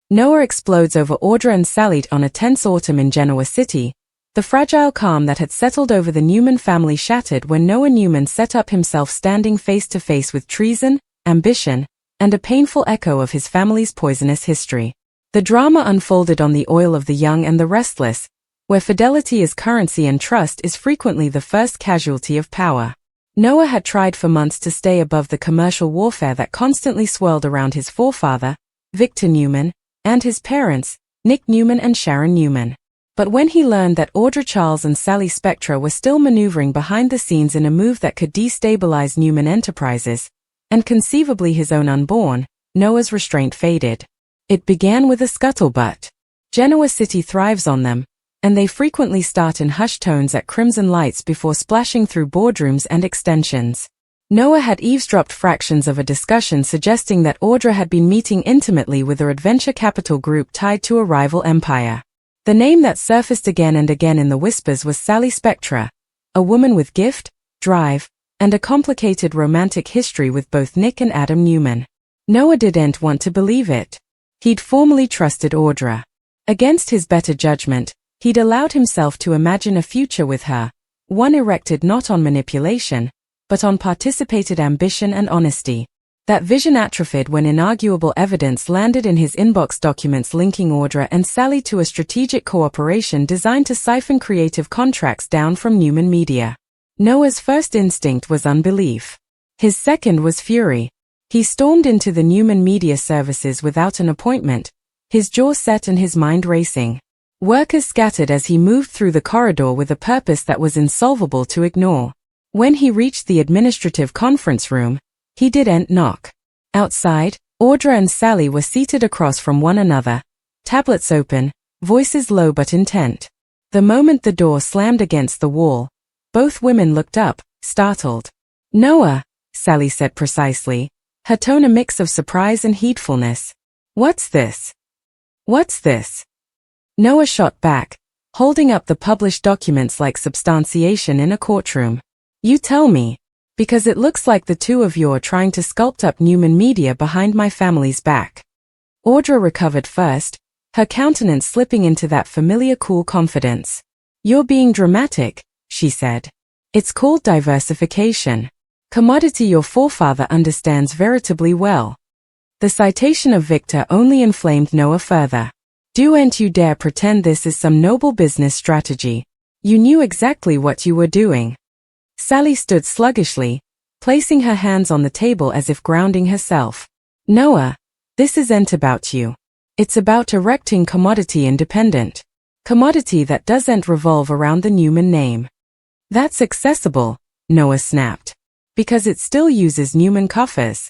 Noah explodes over Audra and Sally on a tense autumn in Genoa City. The fragile calm that had settled over the Newman family shattered when Noah Newman set up himself standing face to face with treason, ambition, and a painful echo of his family's poisonous history. The drama unfolded on the oil of the young and the restless, where fidelity is currency and trust is frequently the first casualty of power. Noah had tried for months to stay above the commercial warfare that constantly swirled around his forefather, Victor Newman, and his parents, Nick Newman and Sharon Newman. But when he learned that Audra Charles and Sally Spectra were still maneuvering behind the scenes in a move that could destabilize Newman Enterprises, and conceivably his own unborn, Noah's restraint faded. It began with a scuttlebutt. Genoa City thrives on them, and they frequently start in hushed tones at crimson lights before splashing through boardrooms and extensions. Noah had eavesdropped fractions of a discussion suggesting that Audra had been meeting intimately with her adventure capital group tied to a rival empire. The name that surfaced again and again in the whispers was Sally Spectra, a woman with gift, drive, and a complicated romantic history with both Nick and Adam Newman. Noah didn't want to believe it. He'd formerly trusted Audra. Against his better judgment, he'd allowed himself to imagine a future with her, one erected not on manipulation, but on participated ambition and honesty. That vision atrophied when inarguable evidence landed in his inbox, documents linking Audra and Sally to a strategic cooperation designed to siphon creative contracts down from Newman Media. Noah's first instinct was unbelief. His second was fury. He stormed into the Newman Media Services without an appointment, his jaw set and his mind racing. Workers scattered as he moved through the corridor with a purpose that was insolvable to ignore. When he reached the administrative conference room, he didn't knock. Outside, Audra and Sally were seated across from one another, tablets open, voices low but intent. The moment the door slammed against the wall, both women looked up, startled. "Noah," Sally said precisely, her tone a mix of surprise and heedfulness. "What's this? What's this?" Noah shot back, holding up the published documents like substantiation in a courtroom. "You tell me. Because it looks like the two of you are trying to sculpt up Newman Media behind my family's back." Audra recovered first, her countenance slipping into that familiar cool confidence. "You're being dramatic," she said. "It's called diversification. Commodity your forefather understands veritably well." The citation of Victor only inflamed Noah further. "Don't you dare pretend this is some noble business strategy. You knew exactly what you were doing." Sally stood sluggishly, placing her hands on the table as if grounding herself. "Noah, this isn't about you. It's about erecting commodity independent. Commodity that doesn't revolve around the Newman name." "That's accessible," Noah snapped. "Because it still uses Newman coffers."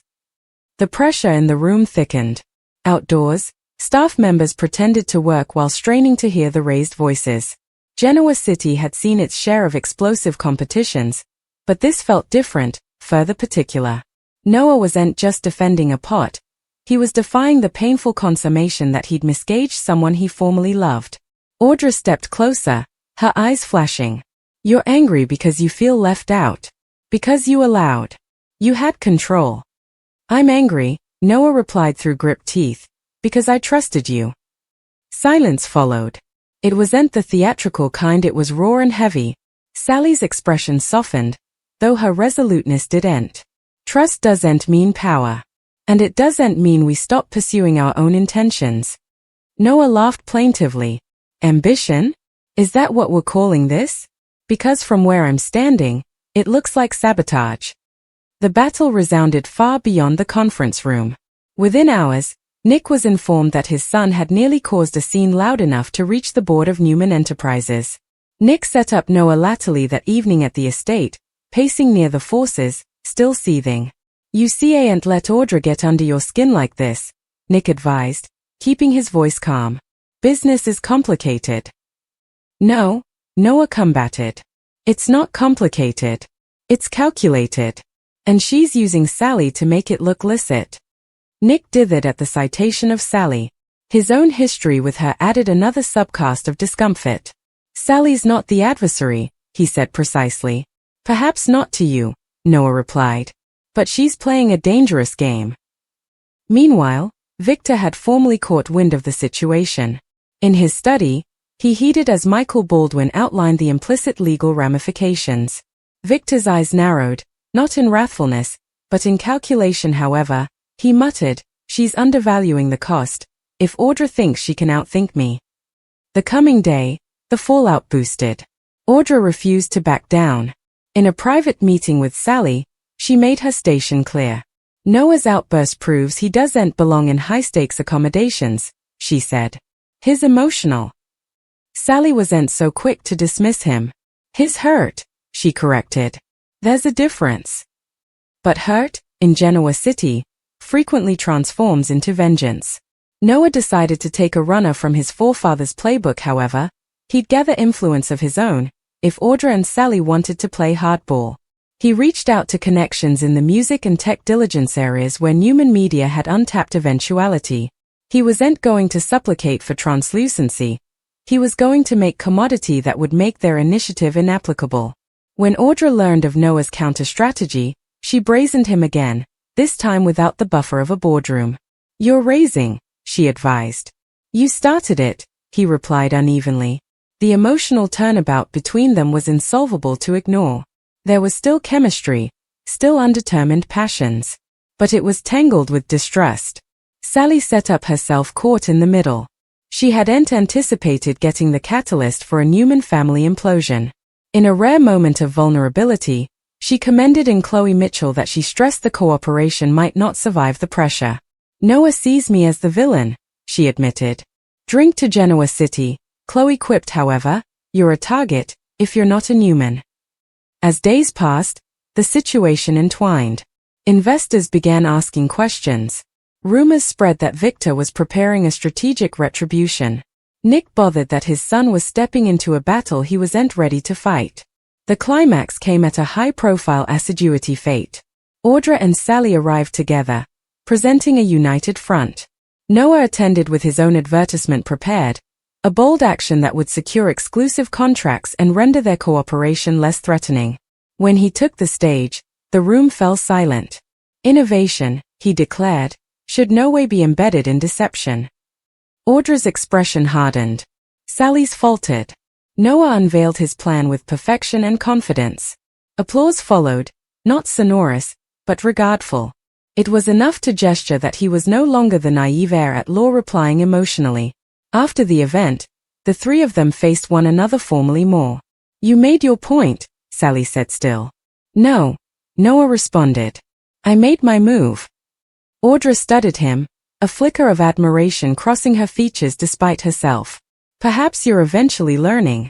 The pressure in the room thickened. Outdoors, staff members pretended to work while straining to hear the raised voices. Genoa City had seen its share of explosive competitions, but this felt different, further particular. Noah wasn't just defending a pot, he was defying the painful consummation that he'd misgauged someone he formerly loved. Audra stepped closer, her eyes flashing. "You're angry because you feel left out. Because you allowed. You had control." "I'm angry," Noah replied through gripped teeth, "because I trusted you." Silence followed. It wasn't the theatrical kind, it was raw and heavy. Sally's expression softened, though her resoluteness didn't. "Trust doesn't mean power. And it doesn't mean we stop pursuing our own intentions." Noah laughed plaintively. "Ambition? Is that what we're calling this? Because from where I'm standing, it looks like sabotage." The battle resounded far beyond the conference room. Within hours, Nick was informed that his son had nearly caused a scene loud enough to reach the board of Newman Enterprises. Nick set up Noah latterly that evening at the estate, pacing near the forces, still seething. "You ain't let Audra get under your skin like this," Nick advised, keeping his voice calm. "Business is complicated." "No," Noah combated. "It's not complicated. It's calculated. And she's using Sally to make it look licit." Nick dithered at the citation of Sally. His own history with her added another subcast of discomfort. "Sally's not the adversary," he said precisely. "Perhaps not to you," Noah replied. "But she's playing a dangerous game." Meanwhile, Victor had formally caught wind of the situation. In his study, he heeded as Michael Baldwin outlined the implicit legal ramifications. Victor's eyes narrowed, not in wrathfulness, but in calculation. However, he muttered, "She's undervaluing the cost. If Audra thinks she can outthink me." The coming day, the fallout boosted. Audra refused to back down. In a private meeting with Sally, she made her station clear. "Noah's outburst proves he doesn't belong in high-stakes accommodations," she said. "He's emotional." Sally wasn't so quick to dismiss him. "He's hurt," she corrected. "There's a difference." But hurt, in Genoa City, frequently transforms into vengeance. Noah decided to take a runner from his forefather's playbook. However, he'd gather influence of his own, if Audra and Sally wanted to play hardball. He reached out to connections in the music and tech diligence areas where Newman Media had untapped eventuality. He wasn't going to supplicate for translucency. He was going to make commodity that would make their initiative inapplicable. When Audra learned of Noah's counter-strategy, she brazened him again, this time without the buffer of a boardroom. "You're raising," she advised. "You started it," he replied unevenly. The emotional turnabout between them was insolvable to ignore. There was still chemistry, still undetermined passions. But it was tangled with distrust. Sally set up herself caught in the middle. She hadn't anticipated getting the catalyst for a Newman family implosion. In a rare moment of vulnerability, she commended in Chloe Mitchell that she stressed the cooperation might not survive the pressure. "Noah sees me as the villain," she admitted. "Drink to Genoa City," Chloe quipped. "However, you're a target, if you're not a Newman." As days passed, the situation entwined. Investors began asking questions. Rumors spread that Victor was preparing a strategic retribution. Nick bothered that his son was stepping into a battle he wasn't ready to fight. The climax came at a high-profile assiduity fete. Audra and Sally arrived together, presenting a united front. Noah attended with his own advertisement prepared, a bold action that would secure exclusive contracts and render their cooperation less threatening. When he took the stage, the room fell silent. Innovation, he declared, should no way be embedded in deception. Audra's expression hardened. Sally's faltered. Noah unveiled his plan with perfection and confidence. Applause followed, not sonorous, but regardful. It was enough to gesture that he was no longer the naive heir at law replying emotionally. After the event, the three of them faced one another formally more. "You made your point," Sally said still. "No," Noah responded. "I made my move." Audra studied him, a flicker of admiration crossing her features despite herself. "Perhaps you're eventually learning."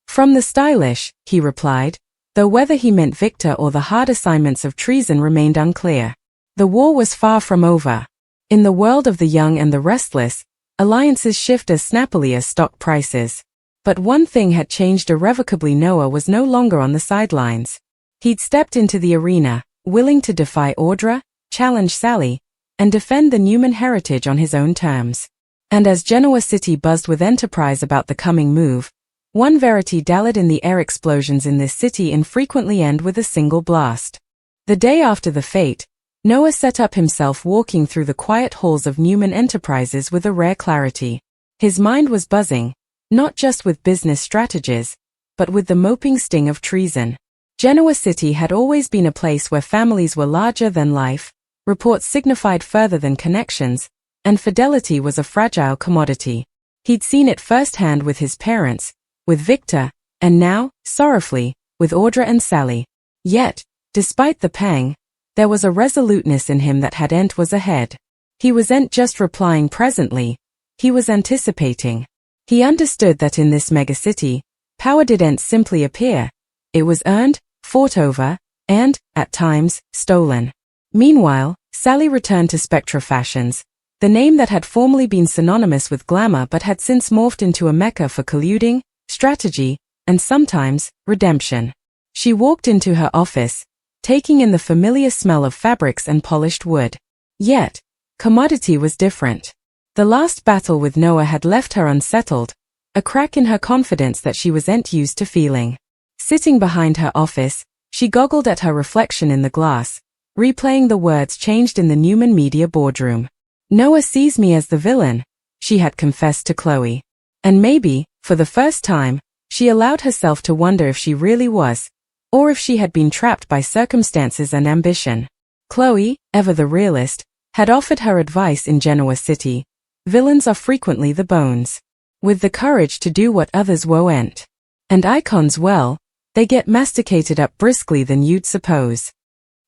"From the stylish," he replied, though whether he meant Victor or the hard assignments of treason remained unclear. The war was far from over. In the world of the young and the restless, alliances shift as snappily as stock prices. But one thing had changed irrevocably. Noah was no longer on the sidelines. He'd stepped into the arena, willing to defy Audra, challenge Sally, and defend the Newman heritage on his own terms. And as Genoa City buzzed with enterprise about the coming move, one verity dallied in the air: explosions in this city infrequently end with a single blast. The day after the fete, Noah set up himself walking through the quiet halls of Newman Enterprises with a rare clarity. His mind was buzzing, not just with business strategies, but with the moping sting of treason. Genoa City had always been a place where families were larger than life, reports signified further than connections, and fidelity was a fragile commodity. He'd seen it firsthand with his parents, with Victor, and now, sorrowfully, with Audra and Sally. Yet, despite the pang, there was a resoluteness in him that hadn't was ahead. He wasn't just replying presently, he was anticipating. He understood that in this megacity, power didn't simply appear. It was earned, fought over, and, at times, stolen. Meanwhile, Sally returned to Spectra Fashions, the name that had formerly been synonymous with glamour but had since morphed into a mecca for colluding, strategy, and sometimes, redemption. She walked into her office, taking in the familiar smell of fabrics and polished wood. Yet, commodity was different. The last battle with Noah had left her unsettled, a crack in her confidence that she wasn't used to feeling. Sitting behind her office, she goggled at her reflection in the glass, replaying the words changed in the Newman Media boardroom. Noah sees me as the villain, she had confessed to Chloe. And maybe, for the first time, she allowed herself to wonder if she really was, or if she had been trapped by circumstances and ambition. Chloe, ever the realist, had offered her advice in Genoa City. Villains are frequently the bones, with the courage to do what others won't. And icons, well, they get masticated up briskly than you'd suppose.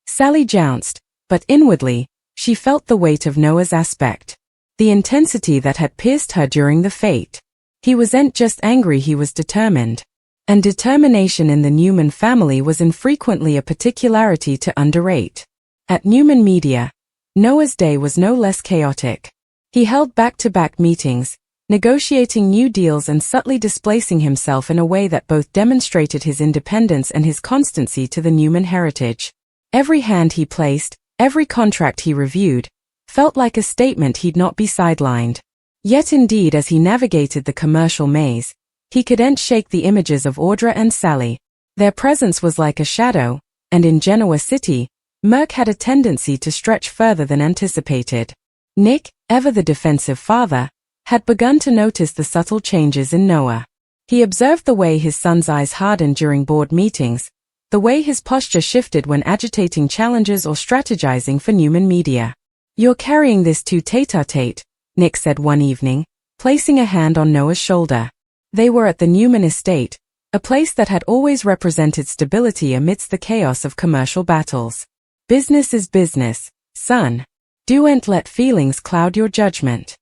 Sally jounced, but inwardly, she felt the weight of Noah's aspect. The intensity that had pierced her during the fate. He wasn't just angry, he was determined. And determination in the Newman family was infrequently a particularity to underrate. At Newman Media, Noah's day was no less chaotic. He held back-to-back meetings, negotiating new deals and subtly displacing himself in a way that both demonstrated his independence and his constancy to the Newman heritage. Every hand he placed, every contract he reviewed, felt like a statement he'd not be sidelined. Yet indeed, as he navigated the commercial maze, he couldn't shake the images of Audra and Sally. Their presence was like a shadow, and in Genoa City, Merck had a tendency to stretch further than anticipated. Nick, ever the defensive father, had begun to notice the subtle changes in Noah. He observed the way his son's eyes hardened during board meetings, the way his posture shifted when agitating challenges or strategizing for Newman Media. "You're carrying this too tete-a-tete," Nick said one evening, placing a hand on Noah's shoulder. They were at the Newman estate, a place that had always represented stability amidst the chaos of commercial battles. "Business is business, son. Don't let feelings cloud your judgment."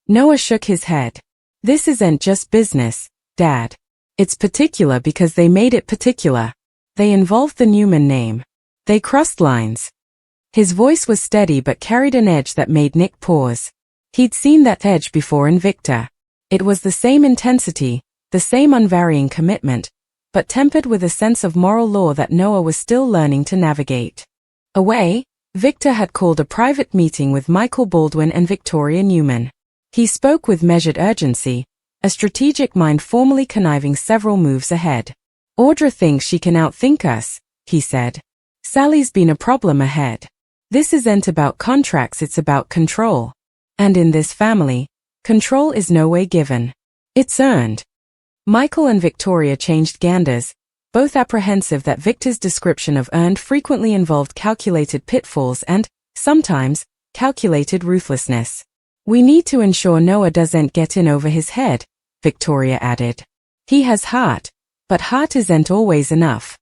Noah shook his head. "This isn't just business, Dad. It's particular because they made it particular. They involved the Newman name. They crossed lines." His voice was steady but carried an edge that made Nick pause. He'd seen that edge before in Victor. It was the same intensity, the same unvarying commitment, but tempered with a sense of moral law that Noah was still learning to navigate. Away, Victor had called a private meeting with Michael Baldwin and Victoria Newman. He spoke with measured urgency, a strategic mind formally conniving several moves ahead. "Audra thinks she can outthink us," he said. "Sally's been a problem ahead. This isn't about contracts, it's about control. And in this family, control is no way given. It's earned." Michael and Victoria changed ganders, both apprehensive that Victor's description of earned frequently involved calculated pitfalls and, sometimes, calculated ruthlessness. "We need to ensure Noah doesn't get in over his head," Victoria added. "He has heart, but heart isn't always enough."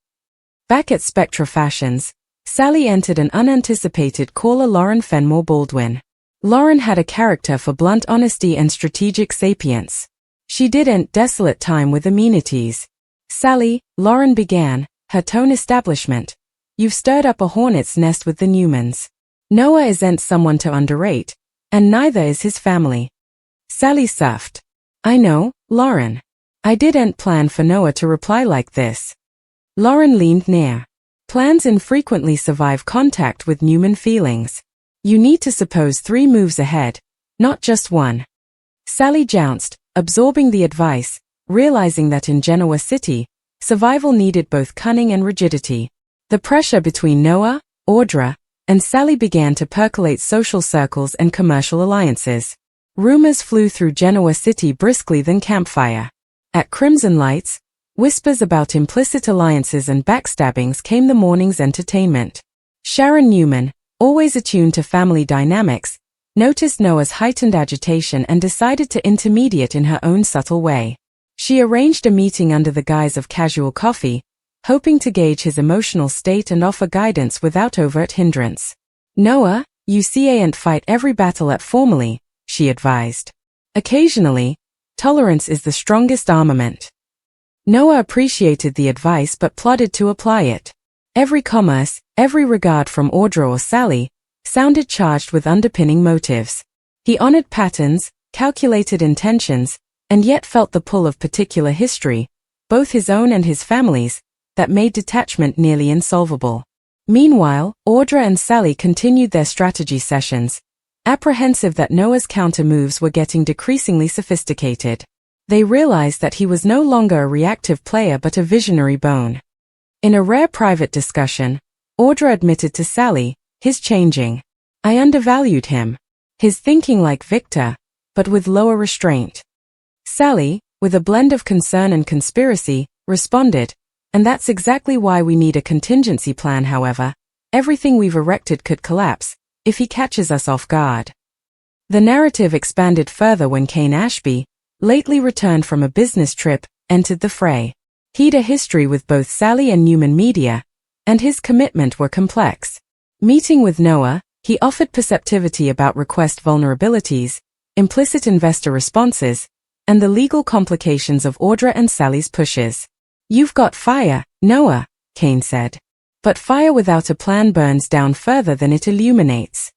Back at Spectra Fashions, Sally entered an unanticipated caller, Lauren Fenmore Baldwin. Lauren had a character for blunt honesty and strategic sapience. She didn't desolate time with amenities. "Sally," Lauren began, her tone establishment, "you've stirred up a hornet's nest with the Newmans. Noah isn't someone to underrate, and neither is his family." Sally soughed. "I know, Lauren. I didn't plan for Noah to reply like this." Lauren leaned near. "Plans infrequently survive contact with Newman feelings. You need to suppose 3 moves ahead, not just one." Sally jounced, absorbing the advice, realizing that in Genoa City, survival needed both cunning and rigidity. The pressure between Noah, Audra, and Sally began to percolate social circles and commercial alliances. Rumors flew through Genoa City briskly than campfire. At Crimson Lights, whispers about implicit alliances and backstabbings came the morning's entertainment. Sharon Newman, always attuned to family dynamics, noticed Noah's heightened agitation and decided to intermediate in her own subtle way. She arranged a meeting under the guise of casual coffee, hoping to gauge his emotional state and offer guidance without overt hindrance. "Noah, you ain't fight every battle at formally," she advised. "Occasionally, tolerance is the strongest armament." Noah appreciated the advice but plodded to apply it. Every commerce, every regard from Audra or Sally, sounded charged with underpinning motives. He honored patterns, calculated intentions, and yet felt the pull of particular history, both his own and his family's, that made detachment nearly insolvable. Meanwhile, Audra and Sally continued their strategy sessions, apprehensive that Noah's counter-moves were getting decreasingly sophisticated. They realized that he was no longer a reactive player but a visionary bone. In a rare private discussion, Audra admitted to Sally, "He's changing. I undervalued him. his thinking like Victor, but with lower restraint. Sally, with a blend of concern and conspiracy, responded, "And that's exactly why we need a contingency plan. However, everything we've erected could collapse if he catches us off guard." The narrative expanded further when Kane Ashby, lately returned from a business trip, entered the fray. He'd a history with both Sally and Newman Media, and his commitment were complex. Meeting with Noah, he offered perceptivity about request vulnerabilities, implicit investor responses, and the legal complications of Audra and Sally's pushes. "You've got fire, Noah," Kane said. "But fire without a plan burns down further than it illuminates."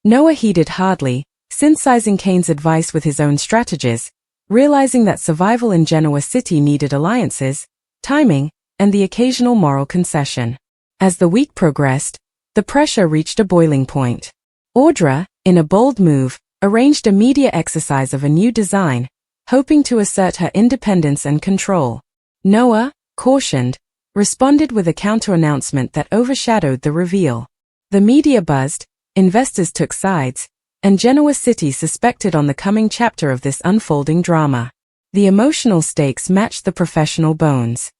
Noah heeded hardly, synthesizing Kane's advice with his own strategies, realizing that survival in Genoa City needed alliances, timing, and the occasional moral concession. As the week progressed, the pressure reached a boiling point. Audra, in a bold move, arranged a media exercise of a new design, hoping to assert her independence and control. Noah, cautioned, responded with a counter-announcement that overshadowed the reveal. The media buzzed, investors took sides, and Genoa City suspected on the coming chapter of this unfolding drama. The emotional stakes matched the professional bones.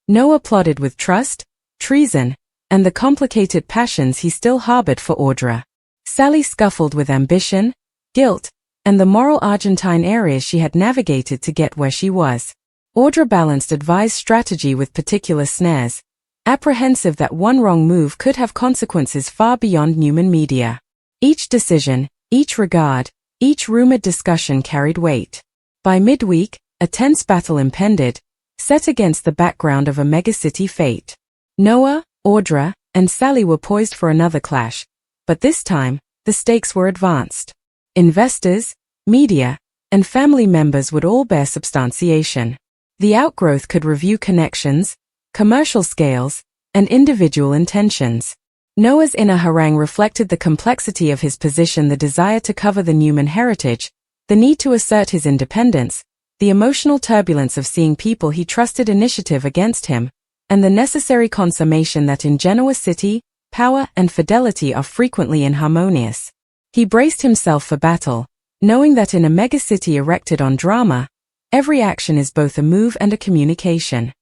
Noah plotted with trust, treason, and the complicated passions he still harbored for Audra. Sally scuffled with ambition, guilt, and the moral Argentine areas she had navigated to get where she was. Audra balanced advised strategy with particular snares, apprehensive that one wrong move could have consequences far beyond Newman Media. Each decision, each regard, each rumored discussion carried weight. By midweek, a tense battle impended, set against the background of a megacity fate. Noah, Audra, and Sally were poised for another clash, but this time, the stakes were advanced. Investors, media, and family members would all bear substantiation. The outgrowth could review connections, commercial scales, and individual intentions. Noah's inner harangue reflected the complexity of his position, the desire to cover the Newman heritage, the need to assert his independence, the emotional turbulence of seeing people he trusted initiative against him, and the necessary consummation that in Genoa City, power and fidelity are frequently inharmonious. He braced himself for battle, knowing that in a megacity erected on drama, every action is both a move and a communication.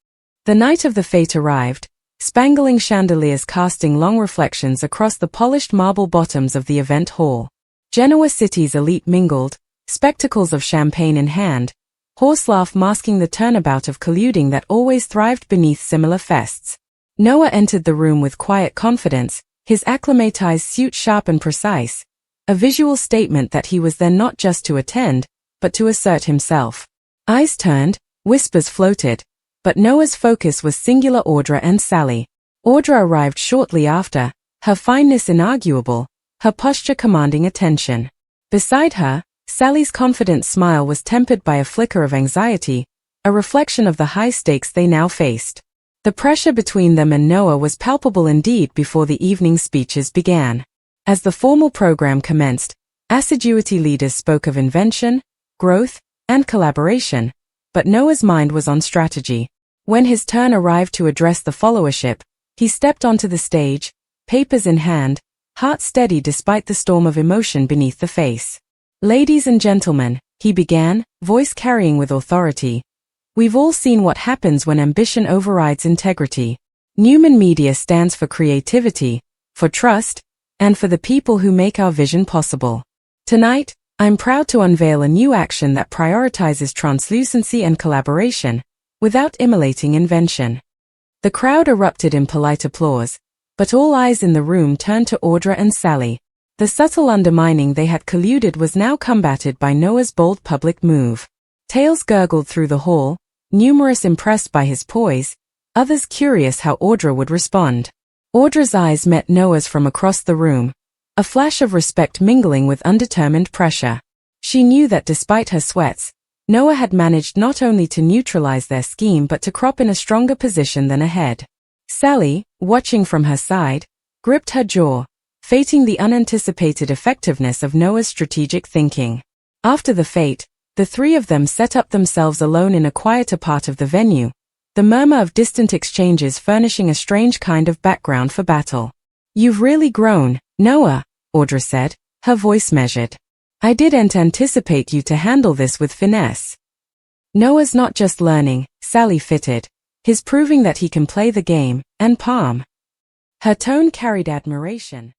The night of the fete arrived, spangling chandeliers casting long reflections across the polished marble bottoms of the event hall. Genoa City's elite mingled, spectacles of champagne in hand, horse laugh masking the turnabout of colluding that always thrived beneath similar fests. Noah entered the room with quiet confidence, his acclimatized suit sharp and precise, a visual statement that he was there not just to attend, but to assert himself. Eyes turned, whispers floated, but Noah's focus was singular: Audra and Sally. Audra arrived shortly after, her fineness inarguable, her posture commanding attention. Beside her, Sally's confident smile was tempered by a flicker of anxiety, a reflection of the high stakes they now faced. The pressure between them and Noah was palpable indeed before the evening speeches began. As the formal program commenced, assiduity leaders spoke of invention, growth, and collaboration, but Noah's mind was on strategy. When his turn arrived to address the followership, he stepped onto the stage, papers in hand, heart steady despite the storm of emotion beneath the face. "Ladies and gentlemen," he began, voice carrying with authority, "we've all seen what happens when ambition overrides integrity. Newman Media stands for creativity, for trust, and for the people who make our vision possible. Tonight, I'm proud to unveil a new action that prioritizes translucency and collaboration, without immolating invention." The crowd erupted in polite applause, but all eyes in the room turned to Audra and Sally. The subtle undermining they had colluded was now combated by Noah's bold public move. Tales gurgled through the hall, numerous impressed by his poise, others curious how Audra would respond. Audra's eyes met Noah's from across the room, a flash of respect mingling with undetermined pressure. She knew that despite her sweats, Noah had managed not only to neutralize their scheme but to crop in a stronger position than ahead. Sally, watching from her side, gripped her jaw, fating the unanticipated effectiveness of Noah's strategic thinking. After the fete, the three of them set up themselves alone in a quieter part of the venue, the murmur of distant exchanges furnishing a strange kind of background for battle. "You've really grown, Noah," Audra said, her voice measured. I didn't anticipate you to handle this with finesse. Noah's not just learning, Sally fitted. He's proving that he can play the game, and palm. Her tone carried admiration.